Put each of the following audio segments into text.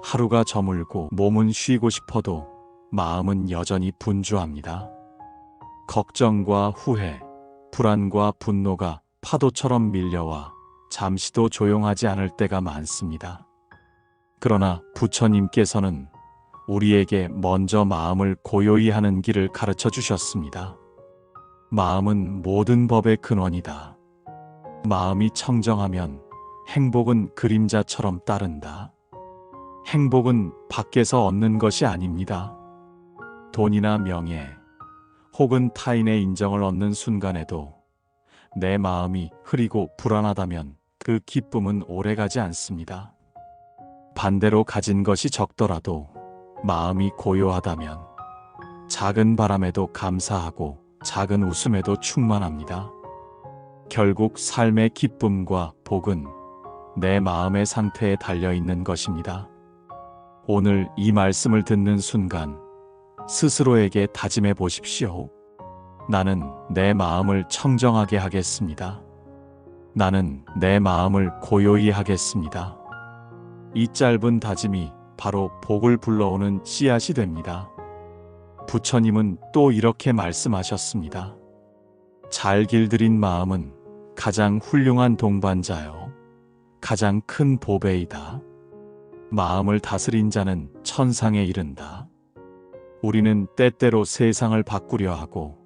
하루가 저물고 몸은 쉬고 싶어도 마음은 여전히 분주합니다. 걱정과 후회, 불안과 분노가 파도처럼 밀려와 잠시도 조용하지 않을 때가 많습니다. 그러나 부처님께서는 우리에게 먼저 마음을 고요히 하는 길을 가르쳐 주셨습니다. 마음은 모든 법의 근원이다. 마음이 청정하면 행복은 그림자처럼 따른다. 행복은 밖에서 얻는 것이 아닙니다. 돈이나 명예, 혹은 타인의 인정을 얻는 순간에도 내 마음이 흐리고 불안하다면 그 기쁨은 오래가지 않습니다. 반대로 가진 것이 적더라도 마음이 고요하다면 작은 바람에도 감사하고 작은 웃음에도 충만합니다. 결국 삶의 기쁨과 복은 내 마음의 상태에 달려있는 것입니다. 오늘 이 말씀을 듣는 순간 스스로에게 다짐해 보십시오. 나는 내 마음을 청정하게 하겠습니다. 나는 내 마음을 고요히 하겠습니다. 이 짧은 다짐이 바로 복을 불러오는 씨앗이 됩니다. 부처님은 또 이렇게 말씀하셨습니다. 잘 길들인 마음은 가장 훌륭한 동반자요, 가장 큰 보배이다. 마음을 다스린 자는 천상에 이른다. 우리는 때때로 세상을 바꾸려 하고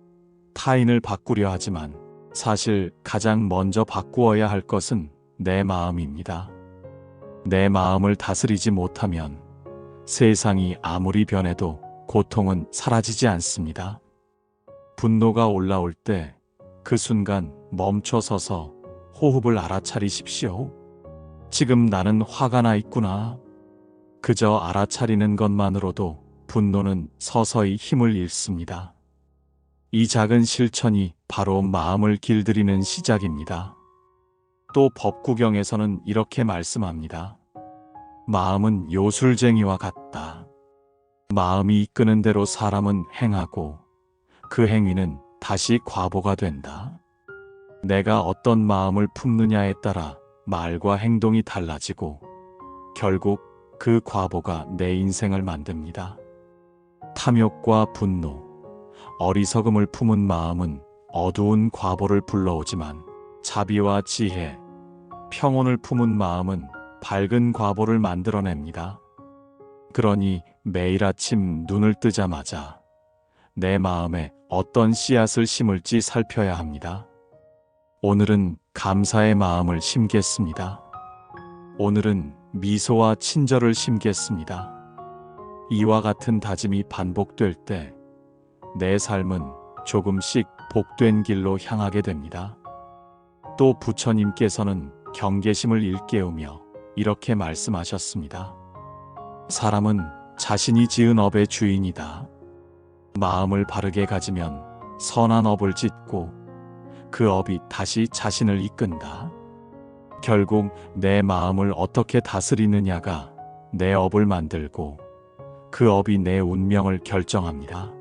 타인을 바꾸려 하지만 사실 가장 먼저 바꾸어야 할 것은 내 마음입니다. 내 마음을 다스리지 못하면 세상이 아무리 변해도 고통은 사라지지 않습니다. 분노가 올라올 때 그 순간 멈춰 서서 호흡을 알아차리십시오. 지금 나는 화가 나 있구나. 그저 알아차리는 것만으로도 분노는 서서히 힘을 잃습니다. 이 작은 실천이 바로 마음을 길들이는 시작입니다. 또 법구경에서는 이렇게 말씀합니다. 마음은 요술쟁이와 같다. 마음이 이끄는 대로 사람은 행하고 그 행위는 다시 과보가 된다. 내가 어떤 마음을 품느냐에 따라 말과 행동이 달라지고 결국 그 과보가 내 인생을 만듭니다. 탐욕과 분노, 어리석음을 품은 마음은 어두운 과보를 불러오지만 자비와 지혜, 평온을 품은 마음은 밝은 과보를 만들어냅니다. 그러니 매일 아침 눈을 뜨자마자 내 마음에 어떤 씨앗을 심을지 살펴야 합니다. 오늘은 감사의 마음을 심겠습니다. 오늘은 미소와 친절을 심겠습니다. 이와 같은 다짐이 반복될 때 내 삶은 조금씩 복된 길로 향하게 됩니다. 또 부처님께서는 경계심을 일깨우며 이렇게 말씀하셨습니다. 사람은 자신이 지은 업의 주인이다. 마음을 바르게 가지면 선한 업을 짓고 그 업이 다시 자신을 이끈다. 결국 내 마음을 어떻게 다스리느냐가 내 업을 만들고 그 업이 내 운명을 결정합니다.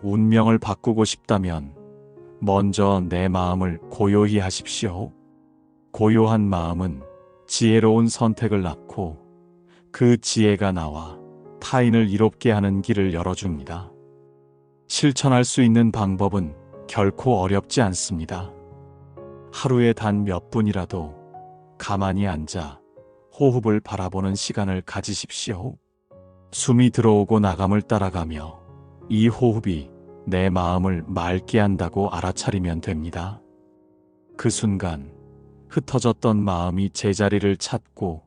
운명을 바꾸고 싶다면 먼저 내 마음을 고요히 하십시오. 고요한 마음은 지혜로운 선택을 낳고 그 지혜가 나와 타인을 이롭게 하는 길을 열어줍니다. 실천할 수 있는 방법은 결코 어렵지 않습니다. 하루에 단 몇 분이라도 가만히 앉아 호흡을 바라보는 시간을 가지십시오. 숨이 들어오고 나감을 따라가며 이 호흡이 내 마음을 맑게 한다고 알아차리면 됩니다. 그 순간 흩어졌던 마음이 제자리를 찾고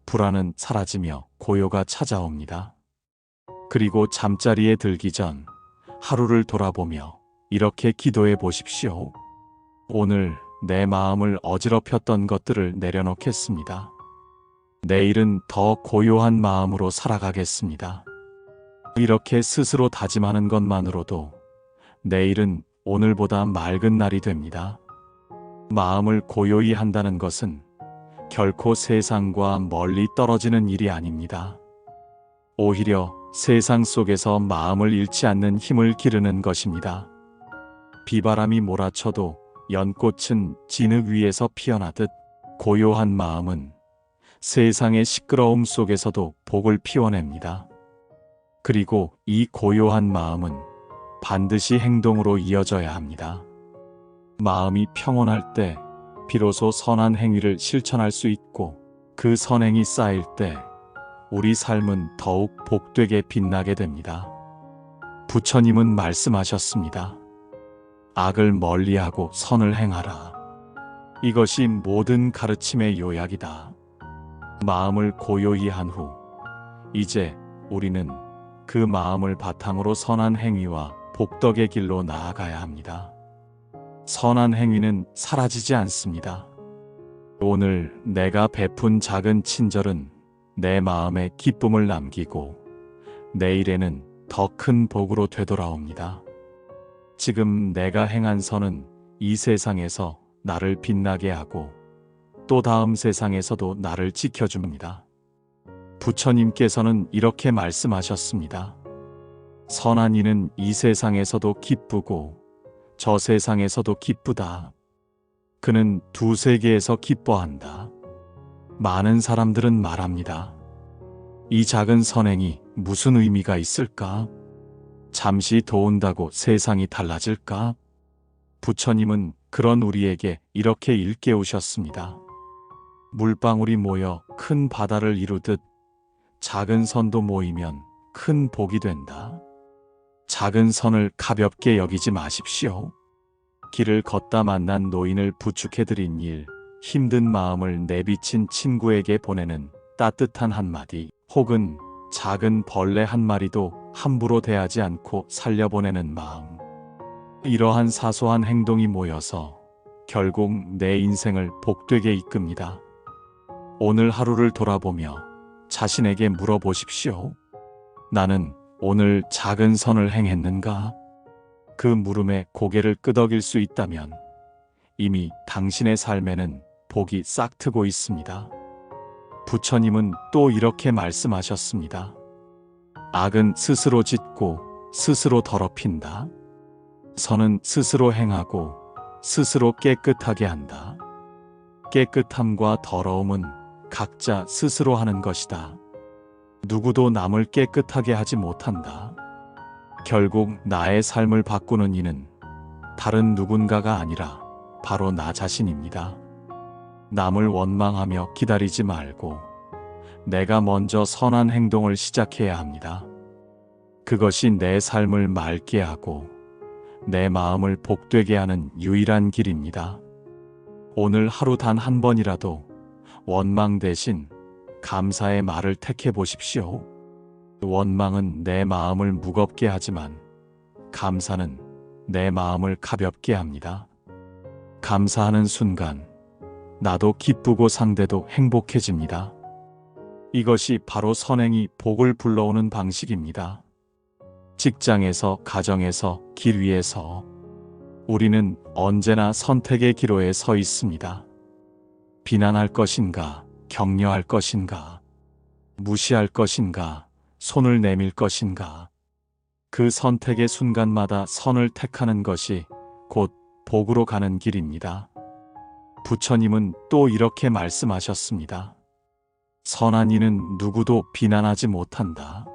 불안은 사라지며 고요가 찾아옵니다. 그리고 잠자리에 들기 전 하루를 돌아보며 이렇게 기도해 보십시오. 오늘 내 마음을 어지럽혔던 것들을 내려놓겠습니다. 내일은 더 고요한 마음으로 살아가겠습니다. 이렇게 스스로 다짐하는 것만으로도 내일은 오늘보다 맑은 날이 됩니다. 마음을 고요히 한다는 것은 결코 세상과 멀리 떨어지는 일이 아닙니다. 오히려 세상 속에서 마음을 잃지 않는 힘을 기르는 것입니다. 비바람이 몰아쳐도 연꽃은 진흙 위에서 피어나듯 고요한 마음은 세상의 시끄러움 속에서도 복을 피워냅니다. 그리고 이 고요한 마음은 반드시 행동으로 이어져야 합니다. 마음이 평온할 때 비로소 선한 행위를 실천할 수 있고, 그 선행이 쌓일 때 우리 삶은 더욱 복되게 빛나게 됩니다. 부처님은 말씀하셨습니다. 악을 멀리하고 선을 행하라. 이것이 모든 가르침의 요약이다. 마음을 고요히 한 후, 이제 우리는 그 마음을 바탕으로 선한 행위와 복덕의 길로 나아가야 합니다. 선한 행위는 사라지지 않습니다. 오늘 내가 베푼 작은 친절은 내 마음에 기쁨을 남기고 내일에는 더 큰 복으로 되돌아옵니다. 지금 내가 행한 선은 이 세상에서 나를 빛나게 하고 또 다음 세상에서도 나를 지켜줍니다. 부처님께서는 이렇게 말씀하셨습니다. 선한 이는 이 세상에서도 기쁘고 저 세상에서도 기쁘다. 그는 두 세계에서 기뻐한다. 많은 사람들은 말합니다. 이 작은 선행이 무슨 의미가 있을까? 잠시 도운다고 세상이 달라질까? 부처님은 그런 우리에게 이렇게 일깨우셨습니다. 물방울이 모여 큰 바다를 이루듯 작은 선도 모이면 큰 복이 된다. 작은 선을 가볍게 여기지 마십시오. 길을 걷다 만난 노인을 부축해드린 일, 힘든 마음을 내비친 친구에게 보내는 따뜻한 한마디, 혹은 작은 벌레 한 마리도 함부로 대하지 않고 살려보내는 마음. 이러한 사소한 행동이 모여서 결국 내 인생을 복되게 이끕니다. 오늘 하루를 돌아보며 자신에게 물어보십시오. 나는 오늘 작은 선을 행했는가? 그 물음에 고개를 끄덕일 수 있다면 이미 당신의 삶에는 복이 싹트고 있습니다. 부처님은 또 이렇게 말씀하셨습니다. 악은 스스로 짓고 스스로 더럽힌다. 선은 스스로 행하고 스스로 깨끗하게 한다. 깨끗함과 더러움은 각자 스스로 하는 것이다. 누구도 남을 깨끗하게 하지 못한다. 결국 나의 삶을 바꾸는 이는 다른 누군가가 아니라 바로 나 자신입니다. 남을 원망하며 기다리지 말고 내가 먼저 선한 행동을 시작해야 합니다. 그것이 내 삶을 맑게 하고 내 마음을 복되게 하는 유일한 길입니다. 오늘 하루 단 한 번이라도 원망 대신 감사의 말을 택해 보십시오. 원망은 내 마음을 무겁게 하지만 감사는 내 마음을 가볍게 합니다. 감사하는 순간 나도 기쁘고 상대도 행복해집니다. 이것이 바로 선행이 복을 불러오는 방식입니다. 직장에서, 가정에서, 길 위에서 우리는 언제나 선택의 기로에 서 있습니다. 비난할 것인가, 격려할 것인가, 무시할 것인가, 손을 내밀 것인가. 그 선택의 순간마다 선을 택하는 것이 곧 복으로 가는 길입니다. 부처님은 또 이렇게 말씀하셨습니다. 선한 이는 누구도 비난하지 못한다.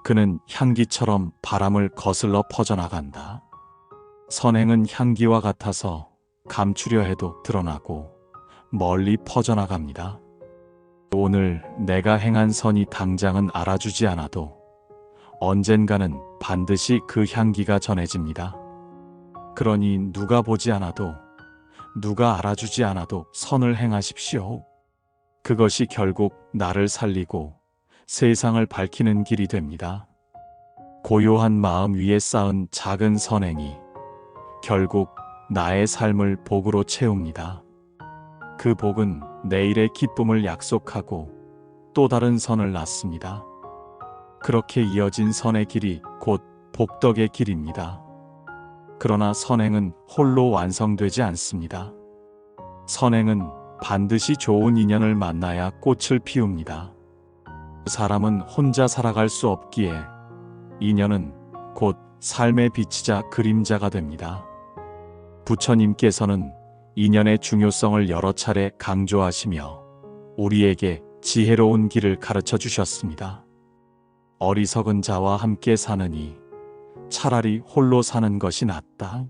그는 향기처럼 바람을 거슬러 퍼져나간다. 선행은 향기와 같아서 감추려 해도 드러나고 멀리 퍼져나갑니다. 오늘 내가 행한 선이 당장은 알아주지 않아도 언젠가는 반드시 그 향기가 전해집니다. 그러니 누가 보지 않아도 누가 알아주지 않아도 선을 행하십시오. 그것이 결국 나를 살리고 세상을 밝히는 길이 됩니다. 고요한 마음 위에 쌓은 작은 선행이 결국 나의 삶을 복으로 채웁니다. 그 복은 내일의 기쁨을 약속하고 또 다른 선을 낳습니다. 그렇게 이어진 선의 길이 곧 복덕의 길입니다. 그러나 선행은 홀로 완성되지 않습니다. 선행은 반드시 좋은 인연을 만나야 꽃을 피웁니다. 사람은 혼자 살아갈 수 없기에 인연은 곧 삶의 빛이자 그림자가 됩니다. 부처님께서는 인연의 중요성을 여러 차례 강조하시며 우리에게 지혜로운 길을 가르쳐 주셨습니다. 어리석은 자와 함께 사느니 차라리 홀로 사는 것이 낫다.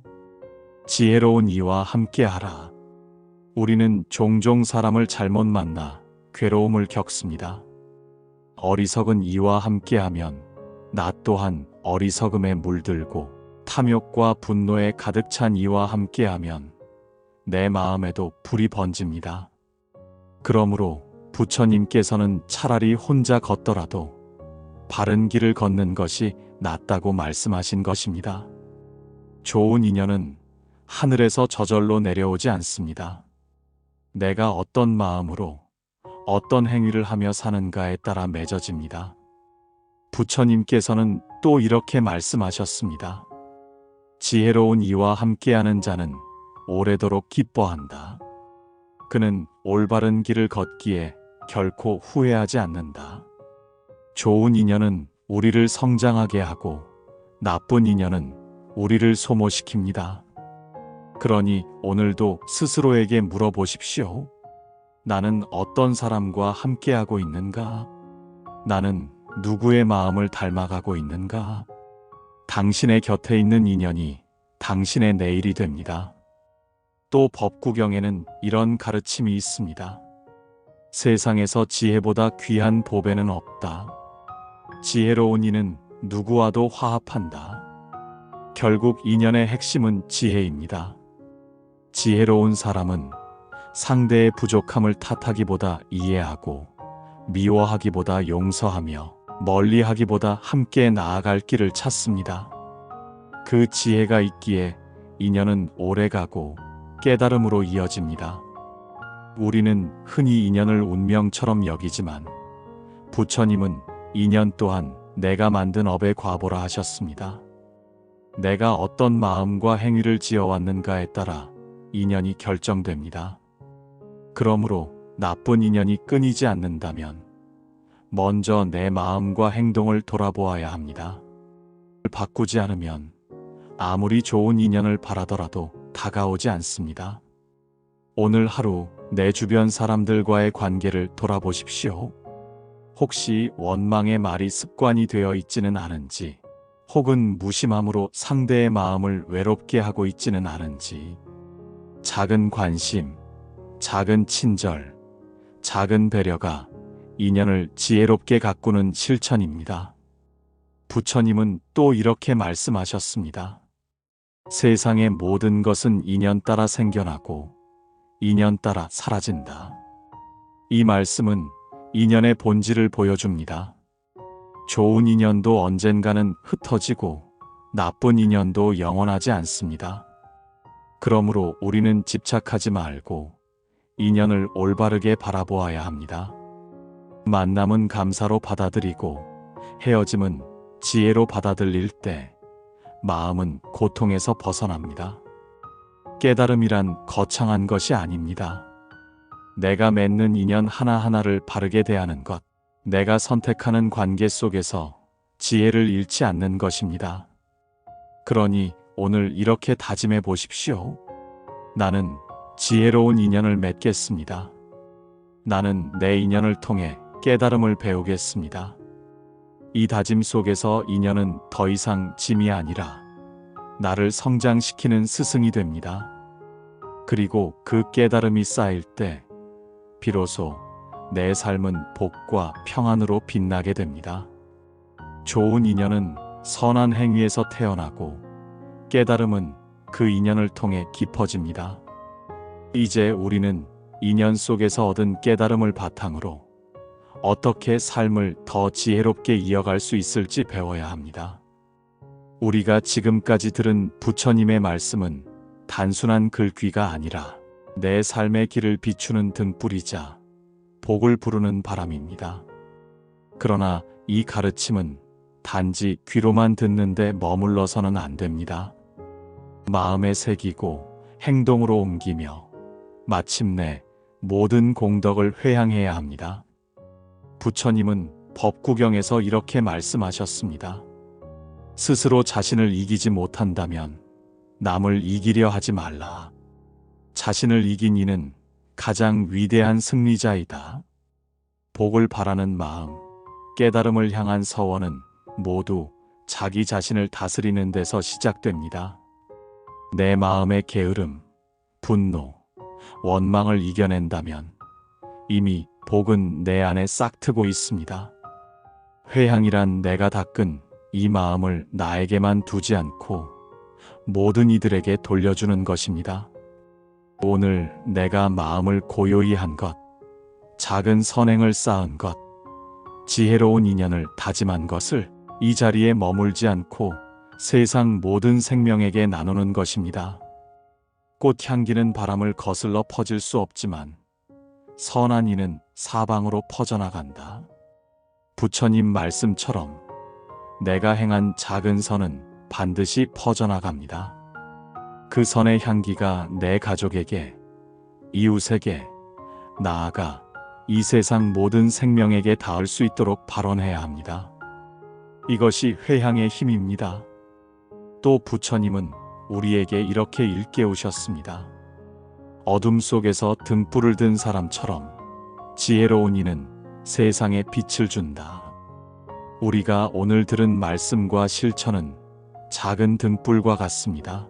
지혜로운 이와 함께하라. 우리는 종종 사람을 잘못 만나 괴로움을 겪습니다. 어리석은 이와 함께하면 나 또한 어리석음에 물들고 탐욕과 분노에 가득 찬 이와 함께하면 내 마음에도 불이 번집니다. 그러므로 부처님께서는 차라리 혼자 걷더라도 바른 길을 걷는 것이 낫다고 말씀하신 것입니다. 좋은 인연은 하늘에서 저절로 내려오지 않습니다. 내가 어떤 마음으로 어떤 행위를 하며 사는가에 따라 맺어집니다. 부처님께서는 또 이렇게 말씀하셨습니다. 지혜로운 이와 함께하는 자는 오래도록 기뻐한다. 그는 올바른 길을 걷기에 결코 후회하지 않는다. 좋은 인연은 우리를 성장하게 하고 나쁜 인연은 우리를 소모시킵니다. 그러니 오늘도 스스로에게 물어보십시오. 나는 어떤 사람과 함께하고 있는가? 나는 누구의 마음을 닮아가고 있는가? 당신의 곁에 있는 인연이 당신의 내일이 됩니다. 또 법구경에는 이런 가르침이 있습니다. 세상에서 지혜보다 귀한 보배는 없다. 지혜로운 이는 누구와도 화합한다. 결국 인연의 핵심은 지혜입니다. 지혜로운 사람은 상대의 부족함을 탓하기보다 이해하고 미워하기보다 용서하며 멀리하기보다 함께 나아갈 길을 찾습니다. 그 지혜가 있기에 인연은 오래가고 깨달음으로 이어집니다. 우리는 흔히 인연을 운명처럼 여기지만 부처님은 인연 또한 내가 만든 업의 과보라 하셨습니다. 내가 어떤 마음과 행위를 지어왔는가에 따라 인연이 결정됩니다. 그러므로 나쁜 인연이 끊이지 않는다면 먼저 내 마음과 행동을 돌아보아야 합니다. 바꾸지 않으면 아무리 좋은 인연을 바라더라도 다가오지 않습니다. 오늘 하루 내 주변 사람들과의 관계를 돌아보십시오. 혹시 원망의 말이 습관이 되어 있지는 않은지, 혹은 무심함으로 상대의 마음을 외롭게 하고 있지는 않은지, 작은 관심, 작은 친절, 작은 배려가 인연을 지혜롭게 가꾸는 실천입니다. 부처님은 또 이렇게 말씀하셨습니다. 세상의 모든 것은 인연 따라 생겨나고 인연 따라 사라진다. 이 말씀은 인연의 본질을 보여줍니다. 좋은 인연도 언젠가는 흩어지고 나쁜 인연도 영원하지 않습니다. 그러므로 우리는 집착하지 말고 인연을 올바르게 바라보아야 합니다. 만남은 감사로 받아들이고 헤어짐은 지혜로 받아들일 때 마음은 고통에서 벗어납니다. 깨달음이란 거창한 것이 아닙니다. 내가 맺는 인연 하나하나를 바르게 대하는 것, 내가 선택하는 관계 속에서 지혜를 잃지 않는 것입니다. 그러니 오늘 이렇게 다짐해 보십시오. 나는 지혜로운 인연을 맺겠습니다. 나는 내 인연을 통해 깨달음을 배우겠습니다. 이 다짐 속에서 인연은 더 이상 짐이 아니라 나를 성장시키는 스승이 됩니다. 그리고 그 깨달음이 쌓일 때 비로소 내 삶은 복과 평안으로 빛나게 됩니다. 좋은 인연은 선한 행위에서 태어나고 깨달음은 그 인연을 통해 깊어집니다. 이제 우리는 인연 속에서 얻은 깨달음을 바탕으로 어떻게 삶을 더 지혜롭게 이어갈 수 있을지 배워야 합니다. 우리가 지금까지 들은 부처님의 말씀은 단순한 글귀가 아니라 내 삶의 길을 비추는 등불이자 복을 부르는 바람입니다. 그러나 이 가르침은 단지 귀로만 듣는데 머물러서는 안 됩니다. 마음에 새기고 행동으로 옮기며 마침내 모든 공덕을 회향해야 합니다. 부처님은 법구경에서 이렇게 말씀하셨습니다. 스스로 자신을 이기지 못한다면 남을 이기려 하지 말라. 자신을 이긴 이는 가장 위대한 승리자이다. 복을 바라는 마음, 깨달음을 향한 서원은 모두 자기 자신을 다스리는 데서 시작됩니다. 내 마음의 게으름, 분노, 원망을 이겨낸다면 이미 복은 내 안에 싹트고 있습니다. 회향이란 내가 닦은 이 마음을 나에게만 두지 않고 모든 이들에게 돌려주는 것입니다. 오늘 내가 마음을 고요히 한 것, 작은 선행을 쌓은 것, 지혜로운 인연을 다짐한 것을 이 자리에 머물지 않고 세상 모든 생명에게 나누는 것입니다. 꽃향기는 바람을 거슬러 퍼질 수 없지만 선한 이는 사방으로 퍼져나간다. 부처님 말씀처럼 내가 행한 작은 선은 반드시 퍼져나갑니다. 그 선의 향기가 내 가족에게, 이웃에게, 나아가 이 세상 모든 생명에게 닿을 수 있도록 발언해야 합니다. 이것이 회향의 힘입니다. 또 부처님은 우리에게 이렇게 일깨우셨습니다. 어둠 속에서 등불을 든 사람처럼 지혜로운 이는 세상에 빛을 준다. 우리가 오늘 들은 말씀과 실천은 작은 등불과 같습니다.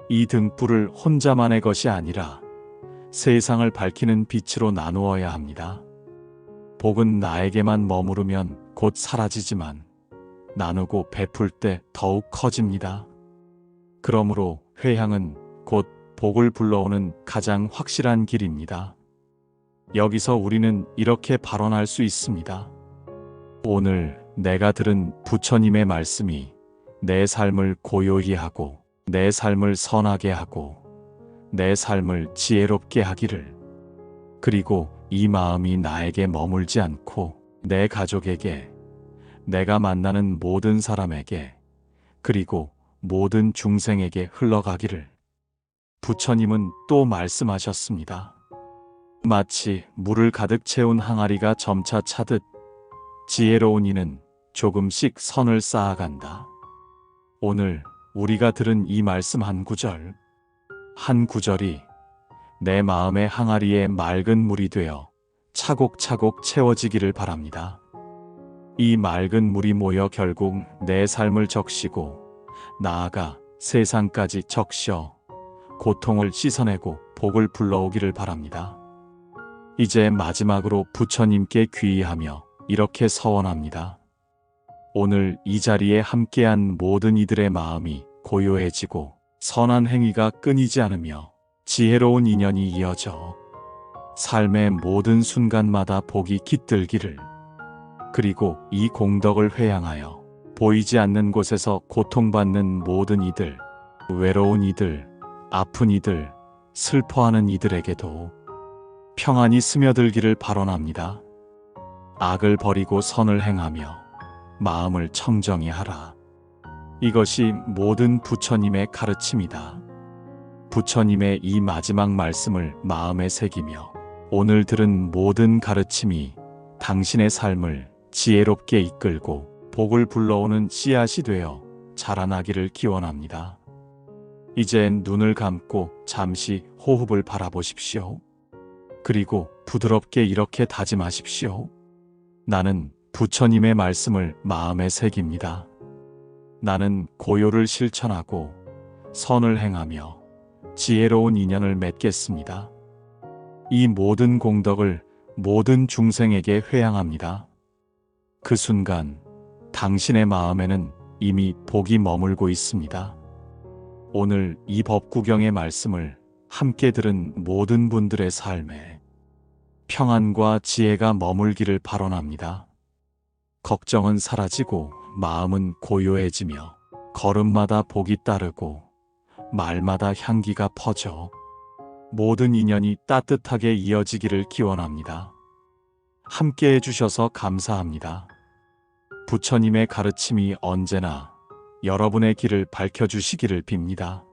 이 등불을 혼자만의 것이 아니라 세상을 밝히는 빛으로 나누어야 합니다. 복은 나에게만 머무르면 곧 사라지지만 나누고 베풀 때 더욱 커집니다. 그러므로 회향은 곧 복을 불러오는 가장 확실한 길입니다. 여기서 우리는 이렇게 발언할 수 있습니다. 오늘 내가 들은 부처님의 말씀이 내 삶을 고요히 하고 내 삶을 선하게 하고 내 삶을 지혜롭게 하기를. 그리고 이 마음이 나에게 머물지 않고 내 가족에게, 내가 만나는 모든 사람에게, 그리고 모든 중생에게 흘러가기를. 부처님은 또 말씀하셨습니다. 마치 물을 가득 채운 항아리가 점차 차듯 지혜로운 이는 조금씩 선을 쌓아간다. 오늘 우리가 들은 이 말씀 한 구절, 한 구절이 내 마음의 항아리에 맑은 물이 되어 차곡차곡 채워지기를 바랍니다. 이 맑은 물이 모여 결국 내 삶을 적시고 나아가 세상까지 적셔 고통을 씻어내고 복을 불러오기를 바랍니다. 이제 마지막으로 부처님께 귀의하며 이렇게 서원합니다. 오늘 이 자리에 함께한 모든 이들의 마음이 고요해지고 선한 행위가 끊이지 않으며 지혜로운 인연이 이어져 삶의 모든 순간마다 복이 깃들기를. 그리고 이 공덕을 회양하여 보이지 않는 곳에서 고통받는 모든 이들, 외로운 이들, 아픈 이들, 슬퍼하는 이들에게도 평안이 스며들기를 발언합니다. 악을 버리고 선을 행하며 마음을 청정히 하라. 이것이 모든 부처님의 가르침이다. 부처님의 이 마지막 말씀을 마음에 새기며 오늘 들은 모든 가르침이 당신의 삶을 지혜롭게 이끌고 복을 불러오는 씨앗이 되어 자라나기를 기원합니다. 이젠 눈을 감고 잠시 호흡을 바라보십시오. 그리고 부드럽게 이렇게 다짐하십시오. 나는 부처님의 말씀을 마음에 새깁니다. 나는 고요를 실천하고 선을 행하며 지혜로운 인연을 맺겠습니다. 이 모든 공덕을 모든 중생에게 회양합니다. 그 순간 당신의 마음에는 이미 복이 머물고 있습니다. 오늘 이 법구경의 말씀을 함께 들은 모든 분들의 삶에 평안과 지혜가 머물기를 발언합니다. 걱정은 사라지고 마음은 고요해지며 걸음마다 복이 따르고 말마다 향기가 퍼져 모든 인연이 따뜻하게 이어지기를 기원합니다. 함께 해주셔서 감사합니다. 부처님의 가르침이 언제나 여러분의 길을 밝혀주시기를 빕니다.